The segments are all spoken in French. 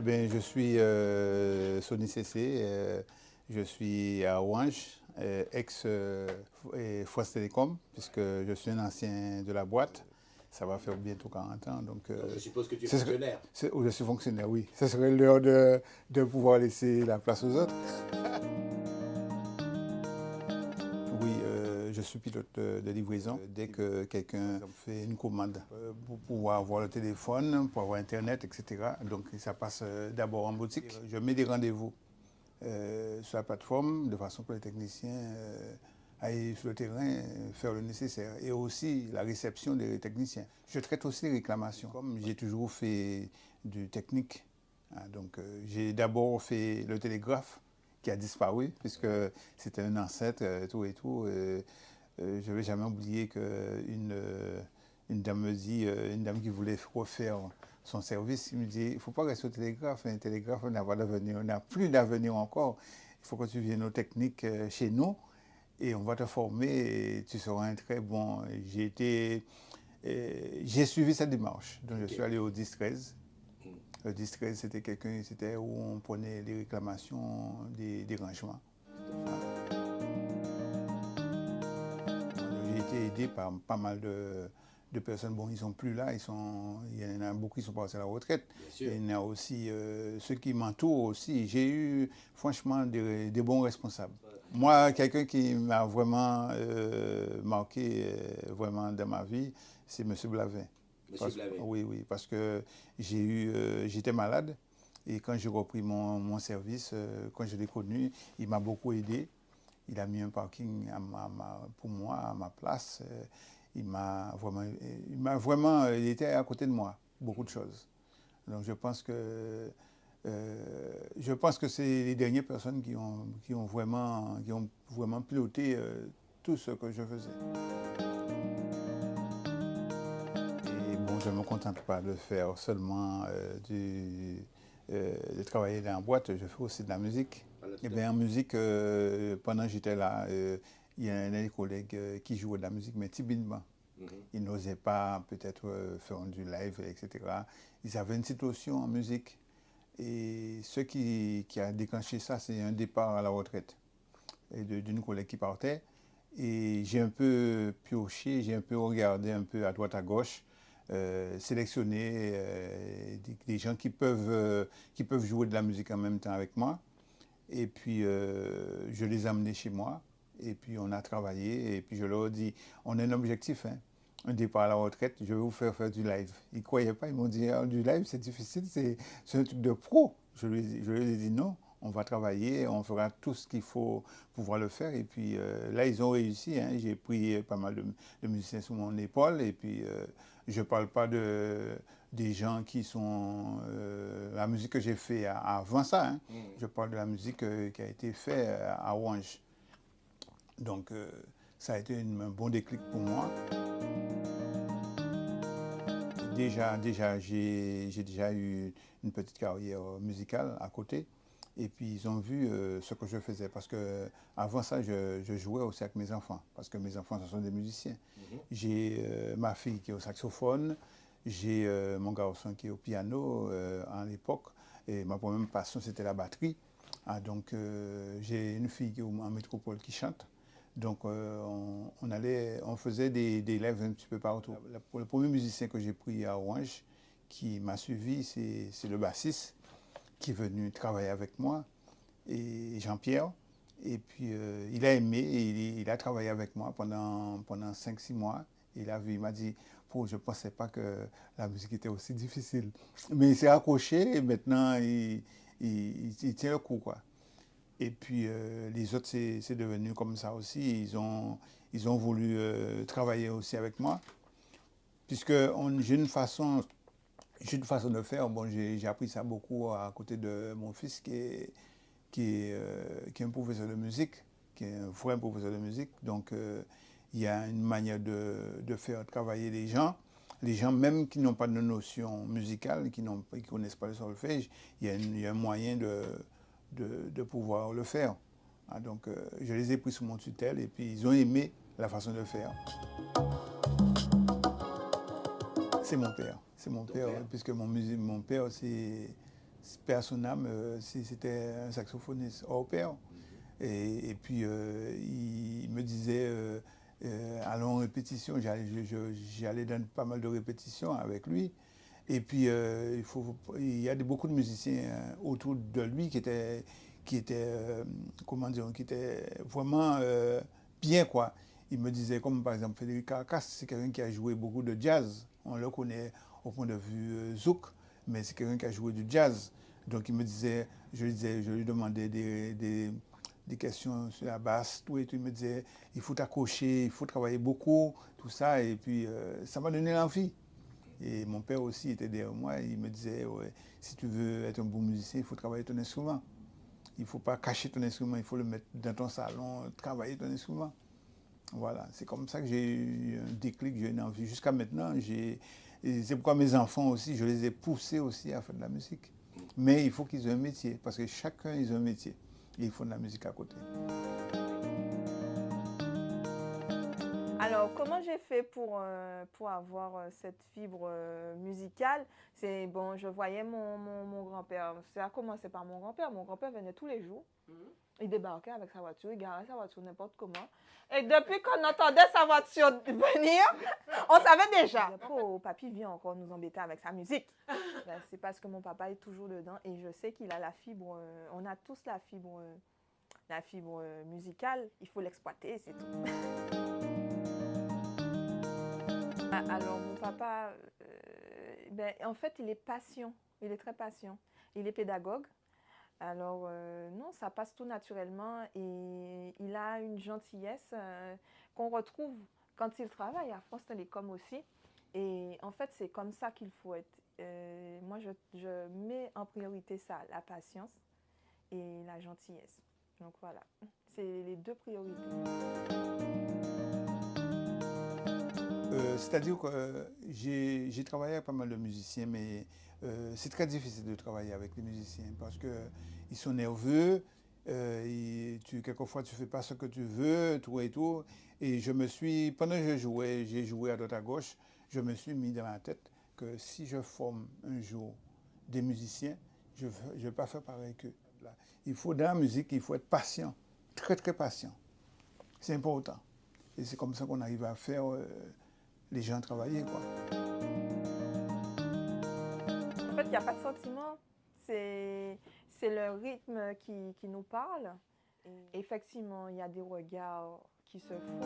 Eh bien, je suis Sony CC, je suis à Orange, ex-Foisse Télécom, puisque je suis un ancien de la boîte. Ça va faire bientôt 40 ans. Donc je suppose que tu es ce serait- fonctionnaire. je suis fonctionnaire, oui. Ce serait l'heure de pouvoir laisser la place aux autres. Oui, je suis pilote de livraison. Dès que quelqu'un fait une commande pour pouvoir avoir le téléphone, pour avoir Internet, etc., donc ça passe d'abord en boutique. Je mets des rendez-vous sur la plateforme de façon que les techniciens aillent sur le terrain faire le nécessaire. Et aussi la réception des techniciens. Je traite aussi les réclamations. Comme j'ai toujours fait du technique, hein, donc j'ai d'abord fait le télégraphe qui a disparu, puisque c'était un ancêtre, tout et tout. Je ne vais jamais oublier qu'une dame me dit, une dame qui voulait refaire son service, il me dit, il ne faut pas rester au télégraphe, un télégraphe n'a pas d'avenir, on n'a plus d'avenir encore. Il faut que tu viennes aux techniques chez nous et on va te former et tu seras un très bon. J'ai suivi cette démarche. Donc je suis allé au 10-13. Le 10-13, c'était où on prenait les réclamations des dérangements. J'ai été aidé par pas mal de personnes. Bon, ils ne sont plus là, il y en a beaucoup qui sont passés à la retraite. Bien sûr. Il y en a aussi ceux qui m'entourent aussi. J'ai eu franchement des bons responsables. Moi, quelqu'un qui m'a vraiment marqué vraiment dans ma vie, c'est M. Blavin. Monsieur Blavet. Oui, oui, parce que j'étais malade et quand j'ai repris mon service, quand je l'ai connu, il m'a beaucoup aidé. Il a mis un parking pour moi, à ma place. Il était à côté de moi, beaucoup de choses. Donc je pense que c'est les dernières personnes qui ont vraiment piloté tout ce que je faisais. Et bon, je ne me contente pas de faire seulement de travailler dans la boîte, je fais aussi de la musique. Et bien en musique, pendant que j'étais là, il y a un des collègues qui jouait de la musique, mais timidement. Ils n'osaient pas peut-être faire du live, etc. Ils avaient une situation en musique. Et ce qui a déclenché ça, c'est un départ à la retraite d'une collègue qui partait. Et j'ai un peu pioché, j'ai un peu regardé un peu à droite à gauche, sélectionné des gens qui peuvent jouer de la musique en même temps avec moi. Et puis je les ai amenés chez moi. Et puis on a travaillé. Et puis je leur ai dit, on a un objectif, hein, un départ à la retraite, je vais vous faire du live. Ils ne croyaient pas, ils m'ont dit, ah, du live c'est difficile, c'est un truc de pro. Je leur ai dit non. On va travailler, on fera tout ce qu'il faut pour pouvoir le faire. Et puis là, ils ont réussi. Hein. J'ai pris pas mal de musiciens sur mon épaule. Et puis, je ne parle pas des gens qui sont... la musique que j'ai fait avant ça. Hein. Je parle de la musique qui a été faite à Orange. Donc, ça a été un bon déclic pour moi. J'ai déjà eu une petite carrière musicale à côté. Et puis ils ont vu ce que je faisais. Parce que avant ça, je jouais aussi avec mes enfants. Parce que mes enfants, ce sont des musiciens. J'ai ma fille qui est au saxophone. J'ai mon garçon qui est au piano à l'époque. Et ma première passion, c'était la batterie. Ah, donc j'ai une fille qui est en métropole qui chante. Donc on faisait des lives un petit peu partout. Le premier musicien que j'ai pris à Orange, qui m'a suivi, c'est le bassiste qui est venu travailler avec moi, et Jean-Pierre. Et puis il a aimé, et il a travaillé avec moi pendant 5-6 mois. Il m'a dit, je ne pensais pas que la musique était aussi difficile. Mais il s'est accroché et maintenant il tient le coup, quoi. Et puis les autres, c'est devenu comme ça aussi. Ils ont voulu travailler aussi avec moi. Puisque j'ai une façon de faire. Bon, j'ai appris ça beaucoup à côté de mon fils qui est un professeur de musique, qui est un vrai professeur de musique. Donc il y a une manière de faire travailler les gens même qui n'ont pas de notion musicale, qui ne connaissent pas le solfège, il y a un moyen de pouvoir le faire. Ah, donc je les ai pris sous mon tutelle et puis ils ont aimé la façon de faire. C'est mon père, puisque mon père perd son âme, c'était un saxophoniste hors pair. Et puis, il me disait, allons en répétition, j'allais dans pas mal de répétitions avec lui. Et puis, il y a beaucoup de musiciens autour de lui qui étaient comment dire, qui étaient vraiment bien, quoi. Il me disait, comme par exemple Frédéric Carcasse, c'est quelqu'un qui a joué beaucoup de jazz. On le connaît au point de vue zouk, mais c'est quelqu'un qui a joué du jazz. Donc il me disait, je lui demandais des questions sur la basse, tout, et tout. Il me disait, il faut t'accrocher, il faut travailler beaucoup, tout ça. Et puis ça m'a donné l'envie. Et mon père aussi était derrière moi. Il me disait, ouais, si tu veux être un bon musicien, il faut travailler ton instrument. Il ne faut pas cacher ton instrument, il faut le mettre dans ton salon, travailler ton instrument. Voilà, c'est comme ça que j'ai eu un déclic, j'ai eu une envie. Jusqu'à maintenant, c'est pourquoi mes enfants aussi, je les ai poussés aussi à faire de la musique. Mais il faut qu'ils aient un métier, parce que chacun ils ont un métier. Et ils font de la musique à côté. Alors, comment j'ai fait pour avoir cette fibre musicale? C'est bon, je voyais mon grand-père. Ça a commencé par mon grand-père. Mon grand-père venait tous les jours. Il débarquait avec sa voiture, il garait sa voiture n'importe comment. Et depuis qu'on entendait sa voiture venir, on savait déjà. Oh, papy vient encore nous embêter avec sa musique. Ben, c'est parce que mon papa est toujours dedans et je sais qu'il a la fibre. On a tous la fibre musicale. Il faut l'exploiter, c'est tout. Alors, mon papa, en fait, il est patient. Il est très patient. Il est pédagogue. Alors, non, ça passe tout naturellement et il a une gentillesse qu'on retrouve quand il travaille à France Télécom aussi. Et en fait, c'est comme ça qu'il faut être. Moi, je mets en priorité ça, la patience et la gentillesse. Donc voilà, c'est les deux priorités. C'est-à-dire que j'ai travaillé avec pas mal de musiciens, mais c'est très difficile de travailler avec les musiciens parce qu'ils sont nerveux, quelquefois tu ne fais pas ce que tu veux, tout et tout. Et pendant que j'ai joué à droite à gauche, je me suis mis dans la tête que si je forme un jour des musiciens, je ne vais pas faire pareil qu'eux. Dans la musique, il faut être patient, très très patient. C'est important. Et c'est comme ça qu'on arrive à faire les gens travailler, quoi. En fait, il n'y a pas de sentiment. C'est le rythme qui nous parle. Et effectivement, il y a des regards qui se font.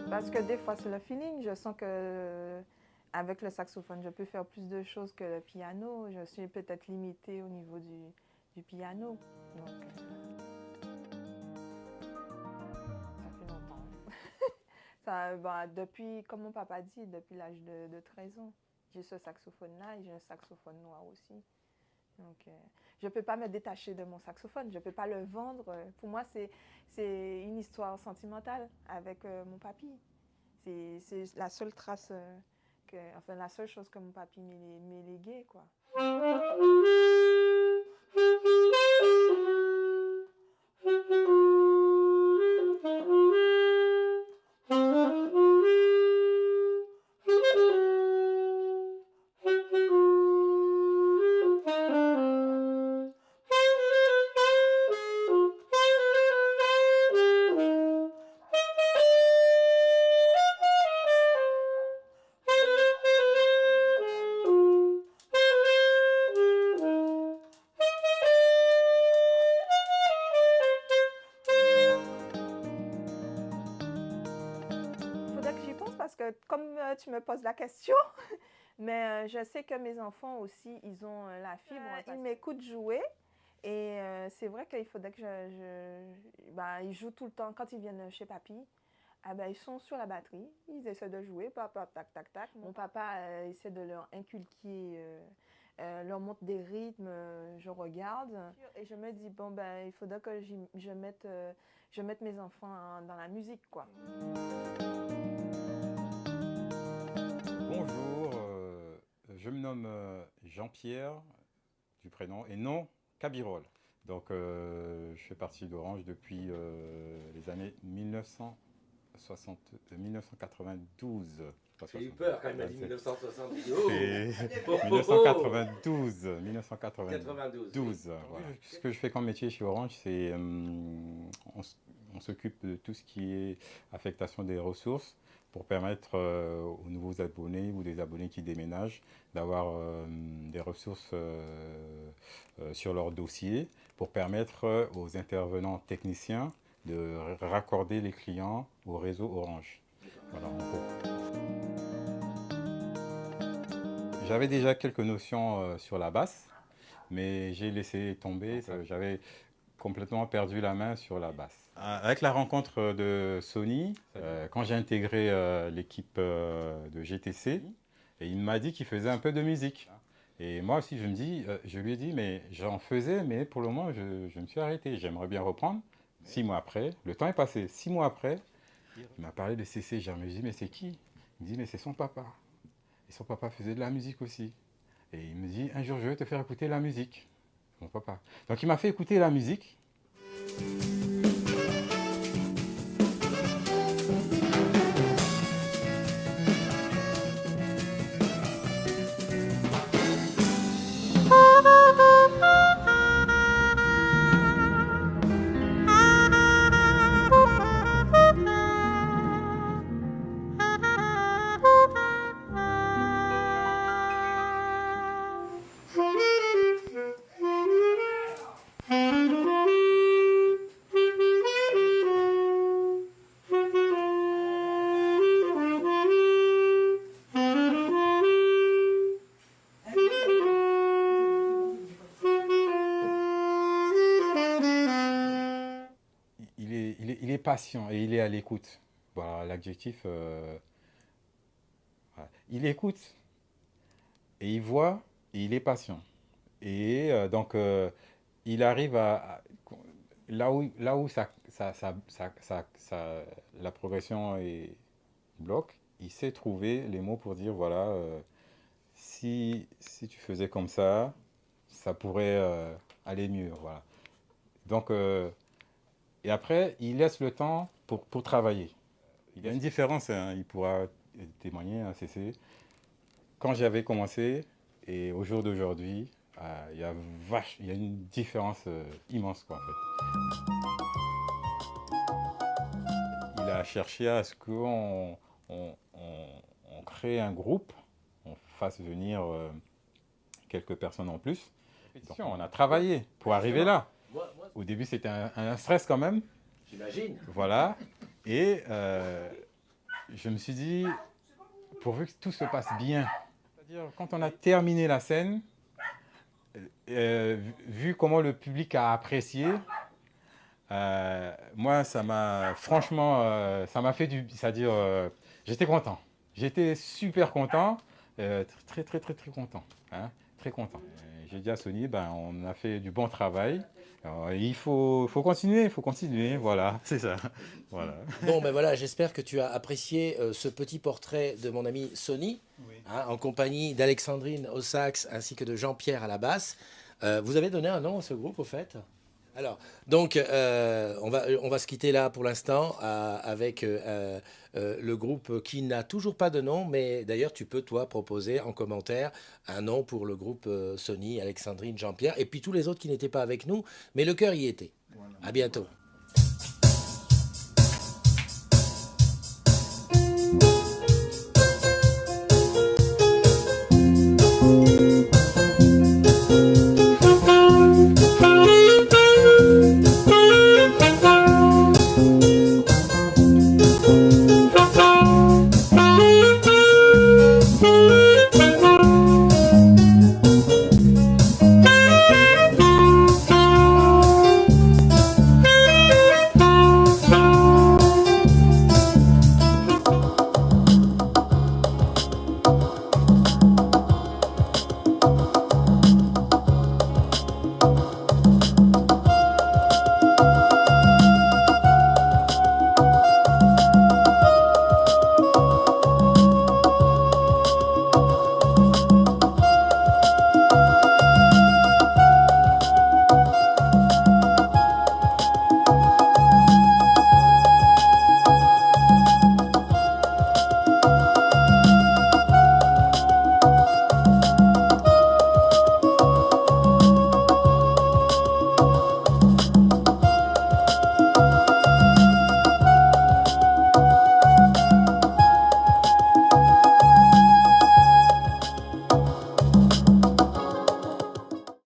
Parce que des fois, c'est le feeling. Je sens que avec le saxophone, je peux faire plus de choses que le piano. Je suis peut-être limitée au niveau du piano. Donc, ça fait longtemps. Depuis, comme mon papa dit, depuis l'âge de 13 ans, j'ai ce saxophone-là et j'ai un saxophone noir aussi. Donc, je ne peux pas me détacher de mon saxophone, je ne peux pas le vendre. Pour moi, c'est une histoire sentimentale avec mon papy. C'est la seule trace, la seule chose que mon papy m'ait léguée, quoi. Comme tu me poses la question, mais je sais que mes enfants aussi, ils ont la fibre. Ils m'écoutent jouer et c'est vrai qu'il faudrait que ils jouent tout le temps. Quand ils viennent chez papy, ils sont sur la batterie, ils essaient de jouer, papa, tac, tac, tac. Mon papa essaie de leur inculquer, leur montre des rythmes, je regarde et je me dis, il faudrait que je mette mes enfants dans la musique, quoi. Bonjour, je me nomme Jean-Pierre, du prénom, et non Cabirol. Donc je fais partie d'Orange depuis les années 1960. 1992. J'ai eu peur quand il m'a dit 1970. C'est 1992. 1992. Voilà. Ce que je fais comme métier chez Orange, c'est on s'occupe de tout ce qui est affectation des ressources pour permettre aux nouveaux abonnés ou des abonnés qui déménagent d'avoir des ressources sur leur dossier pour permettre aux intervenants techniciens de raccorder les clients au réseau Orange. Voilà, en gros. J'avais déjà quelques notions sur la basse, mais j'ai laissé tomber. J'avais complètement perdu la main sur la basse. Avec la rencontre de Sony, quand j'ai intégré l'équipe de GTC, et il m'a dit qu'il faisait un peu de musique. Et moi aussi, je lui ai dit, mais j'en faisais, mais pour le moment, je me suis arrêté. J'aimerais bien reprendre. 6 mois après, le temps est passé. 6 mois après, il m'a parlé de CC. Je me dis, mais c'est qui? Il me dit, mais c'est son papa. Et son papa faisait de la musique aussi. Et il me dit, un jour, je vais te faire écouter la musique. Mon papa. Donc, il m'a fait écouter la musique. Il est patient et il est à l'écoute. Voilà, l'adjectif. Voilà. Il écoute et il voit et il est patient. Et donc, il arrive là où la progression bloque, il sait trouver les mots pour dire, voilà, si tu faisais comme ça pourrait aller mieux. Voilà. Donc, et après, il laisse le temps pour travailler. Il y a une différence, hein, il pourra témoigner, hein, CC. Quand j'avais commencé et au jour d'aujourd'hui, il y a une différence immense, quoi, en fait. Il a cherché à ce qu'on crée un groupe, on fasse venir quelques personnes en plus. Donc, on a travaillé pour arriver là. Au début, c'était un stress quand même. J'imagine. Voilà. Et je me suis dit, pourvu que tout se passe bien. C'est-à-dire, quand on a terminé la scène, vu comment le public a apprécié, moi, ça m'a franchement, ça m'a fait c'est-à-dire, j'étais content. J'étais super content, très content. Hein, très content. J'ai dit à Sony, on a fait du bon travail. Alors, il faut continuer, voilà, c'est ça. Voilà. Bon, voilà, j'espère que tu as apprécié ce petit portrait de mon ami Sony, oui. Hein, en compagnie d'Alexandrine au sax ainsi que de Jean-Pierre à la basse. Vous avez donné un nom à ce groupe, au fait ? Alors, donc, on va se quitter là pour l'instant avec le groupe qui n'a toujours pas de nom, mais d'ailleurs, tu peux, toi, proposer en commentaire un nom pour le groupe Sony, Alexandrine, Jean-Pierre, et puis tous les autres qui n'étaient pas avec nous, mais le cœur y était. Voilà. À bientôt.